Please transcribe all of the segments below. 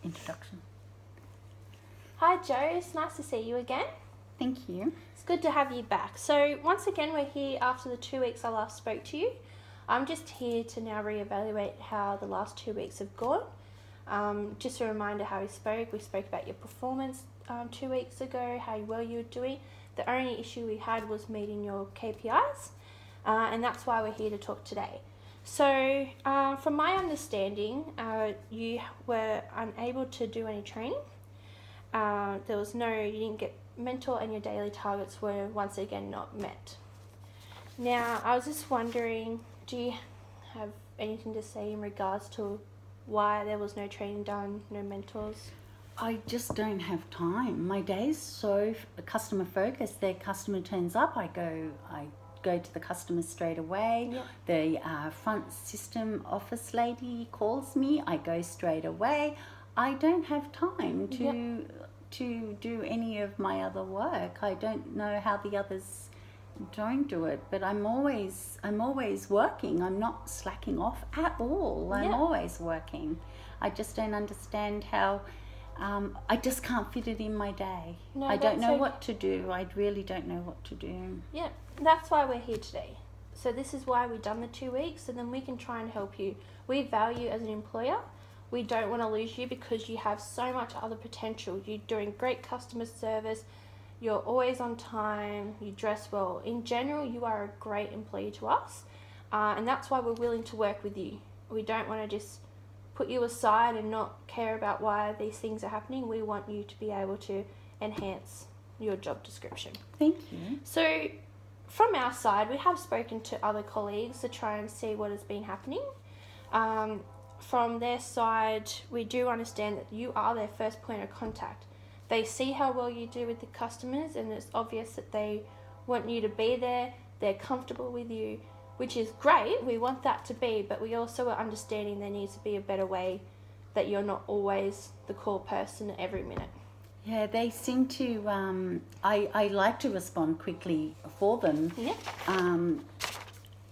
introduction. Hi Joe, it's nice to see you again. Thank you. It's good to have you back. So once again, we're here after the 2 weeks I last spoke to you. I'm just here to now reevaluate how the last 2 weeks have gone. Just a reminder how we spoke. We spoke about your performance 2 weeks ago, how well you were doing. The only issue we had was meeting your KPIs, and that's why we're here to talk today. So from my understanding, you were unable to do any training. You didn't get mentor, and your daily targets were once again not met. Now, I was just wondering, do you have anything to say in regards to why there was no training done, no mentors? I just don't have time. My day's so customer focused. Their customer turns up, I go to the customer straight away. Yep. The front system office lady calls me, I go straight away. I don't have time to do any of my other work. I don't know how the others don't do it, but I'm always working. I'm not slacking off at all. I'm always working. I just don't understand how I just can't fit it in my day. No, I don't know what to do. I really don't know what to do. Yeah, that's why we're here today. So this is why we've done the 2 weeks, and then we can try and help you. We value as an employer. We don't want to lose you because you have so much other potential. You're doing great customer service. You're always on time. You dress well. In general, you are a great employee to us, and that's why we're willing to work with you. We don't want to just put you aside and not care about why these things are happening. We want you to be able to enhance your job description. Thank you. So from our side, we have spoken to other colleagues to try and see what has been happening. From their side, we do understand that you are their first point of contact. They see how well you do with the customers, and it's obvious that they want you to be there. They're comfortable with you, which is great. We want that to be, but we also are understanding there needs to be a better way, that you're not always the call person every minute. Yeah, they seem to, I like to respond quickly for them. Yeah.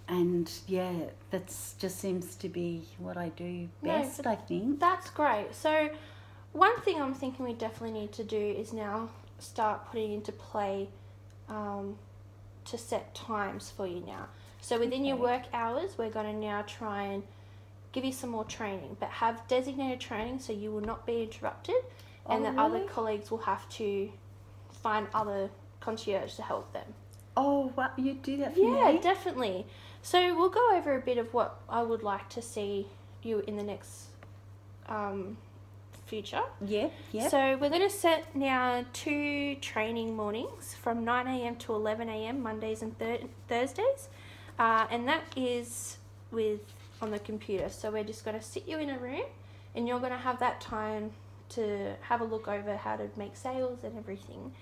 And yeah, that just seems to be what I do best, I think. That's great. So one thing I'm thinking we definitely need to do is now start putting into play to set times for you now. So within your work hours, we're going to now try and give you some more training, but have designated training so you will not be interrupted, and that other colleagues will have to find other concierge to help them. Oh, wow, you do that for me? Yeah, definitely. So we'll go over a bit of what I would like to see you in the next future. Yeah. So we're going to set now 2 training mornings from 9 a.m. to 11 a.m. Mondays and Thursdays. And that is on the computer. So we're just going to sit you in a room, and you're going to have that time to have a look over how to make sales and everything.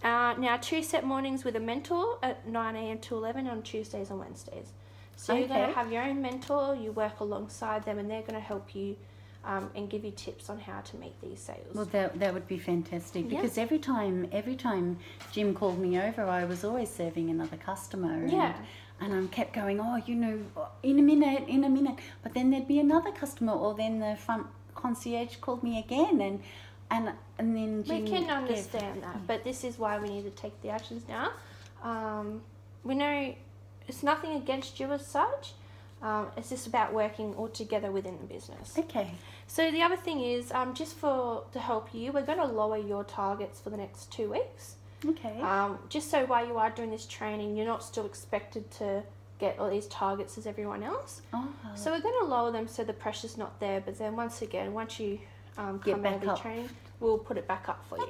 Now 2 set mornings with a mentor at 9 a.m. to 11 on Tuesdays and Wednesdays. So you're going to have your own mentor, you work alongside them, and they're going to help you and give you tips on how to make these sales. Well, that would be fantastic, because every time Jim called me over, I was always serving another customer. And I kept going, in a minute. But then there'd be another customer, or then the front concierge called me again, and then Jim... We can understand that, but this is why we need to take the actions now. We know it's nothing against you as such. It's just about working all together within the business. Okay. So the other thing is, just to help you, we're going to lower your targets for the next 2 weeks. Okay. Just so while you are doing this training, you're not still expected to get all these targets as everyone else. Oh. So we're going to lower them so the pressure's not there. But then once you come out of your training, we'll put it back up for you.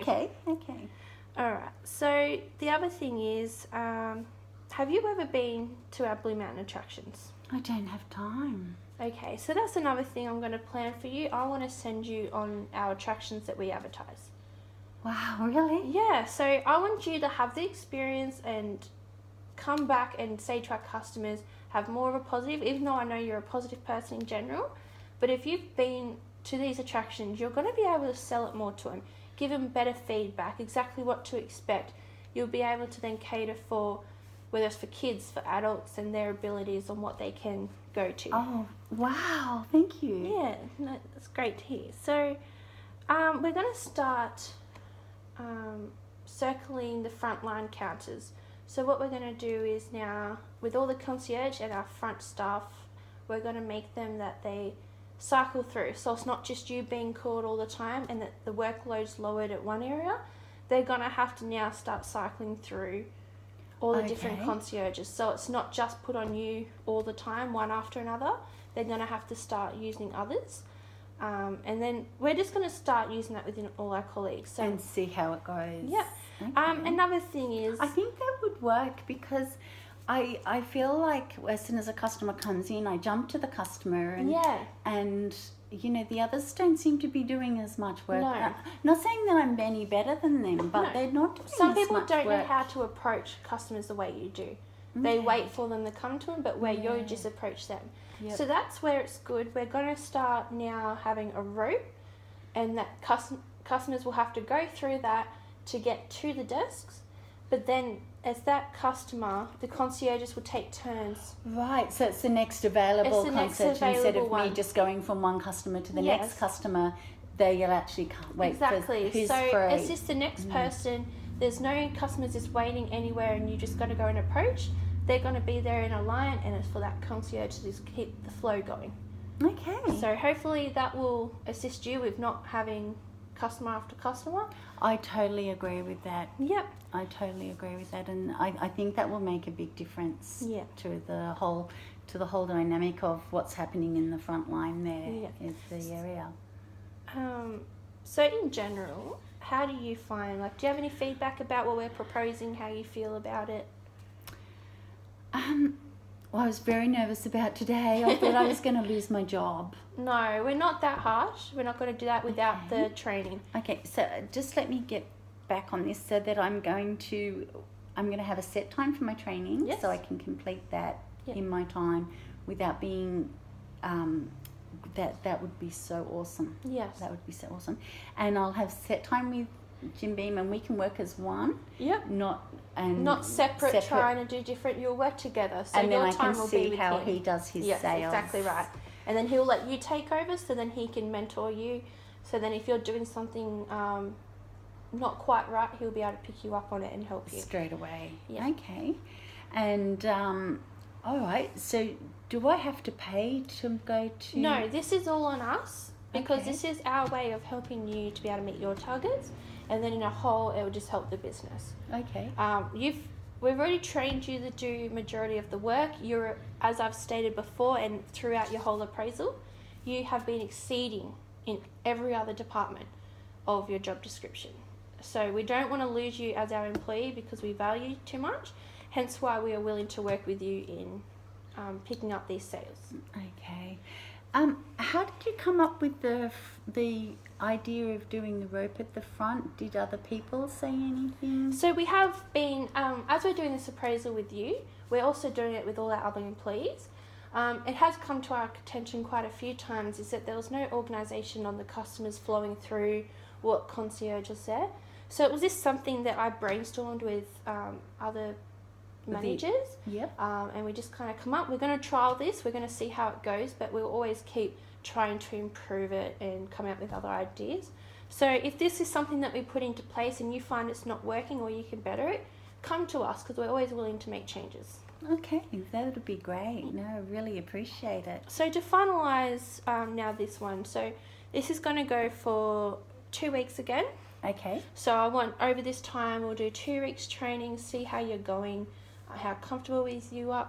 Okay. All right. So the other thing is, have you ever been to our Blue Mountain attractions? I don't have time. Okay, so that's another thing I'm going to plan for you. I want to send you on our attractions that we advertise. Wow, really? Yeah, so I want you to have the experience and come back and say to our customers, have more of a positive, even though I know you're a positive person in general. But if you've been to these attractions, you're going to be able to sell it more to them, give them better feedback, exactly what to expect. You'll be able to then cater for, whether it's for kids, for adults, and their abilities on what they can go to. Oh, wow, thank you. Yeah, no, that's great to hear. So We're going to start circling the frontline counters. So what we're going to do is now, with all the concierge and our front staff, we're going to make them that they cycle through. So it's not just you being called all the time and that the workload's lowered at one area. They're going to have to now start cycling through all the different concierges. So it's not just put on you all the time, one after another. They're going to have to start using others. And then we're just going to start using that within all our colleagues. So, and see how it goes. Yeah. Okay. Another thing is... I think that would work because I feel like as soon as a customer comes in, I jump to the customer and you know, the others don't seem to be doing as much work. No. Not saying that I'm any better than them, but they're not doing Some as people much don't know work. how to approach customers the way you do. They wait for them to come to them, but where you just approach them. Yep. So that's where it's good. We're going to start now having a rope, and that customers will have to go through that to get to the desks. But then as that customer, the concierges will take turns. Right, so it's the next available concierge instead of one. me just going from one customer to the next customer. They'll actually wait for who's so free. it's just the next person. There's no customers just waiting anywhere and you just got to go and approach. They're going to be there in a line, and it's for that concierge to just keep the flow going. Okay. So hopefully that will assist you with not having customer after customer. I totally agree with that. Yep. I totally agree with that, and I think that will make a big difference to the whole dynamic of what's happening in the front line there is the area. So in general, how do you find, like, do you have any feedback about what we're proposing, how you feel about it? Well, I was very nervous about today. I thought I was going to lose my job. No, we're not that harsh. We're not going to do that without the training. Okay, so just let me get back on this so that I'm going to have a set time for my training so I can complete that in my time without being that would be so awesome. Yes. That would be so awesome. And I'll have set time with Jim Beam and we can work as one. Yep. Not separate, trying to do different. You'll work together. So and your then I time can will see be with how him. he does his yes, sales. Exactly right. And then he'll let you take over, so then he can mentor you. So then if you're doing something not quite right, he'll be able to pick you up on it and help you. Straight away. Yeah. Okay. And all right, so do I have to pay to go to... No, this is all on us because this is our way of helping you to be able to meet your targets, and then in a whole, it will just help the business. Okay. We've already trained you to do majority of the work. You're, as I've stated before and throughout your whole appraisal, you have been exceeding in every other department of your job description. So we don't want to lose you as our employee because we value you too much, hence why we are willing to work with you in picking up these sales. Okay. How did you come up with the idea of doing the rope at the front? Did other people say anything? So we have been, as we're doing this appraisal with you, we're also doing it with all our other employees. It has come to our attention quite a few times is that there was no organisation on the customers flowing through what concierge is there. So it was just something that I brainstormed with other managers. And we just kind of come up, we're going to trial this, we're going to see how it goes, but we'll always keep trying to improve it and come out with other ideas. So if this is something that we put into place and you find it's not working or you can better it, come to us because we're always willing to make changes. Okay, that would be great. No, I really appreciate it. So to finalise now this one, so this is going to go for 2 weeks again. Okay. So I want over this time we'll do 2 weeks training, see how you're going, how comfortable you are.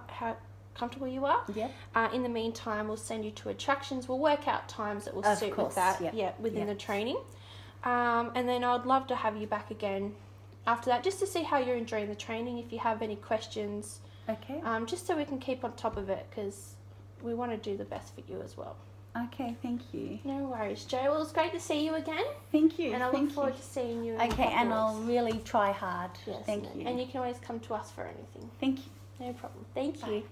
Yep. In the meantime, we'll send you to attractions. We'll work out times that will suit with that. Within the training. And then I'd love to have you back again after that, just to see how you're enjoying the training. If you have any questions, just so we can keep on top of it because we want to do the best for you as well. Okay, thank you. No worries, Jo. Well, it's great to see you again. Thank you. And I look forward to seeing you. Okay, and I'll really try hard. Yes, thank you. And you can always come to us for anything. Thank you. No problem. Thank you.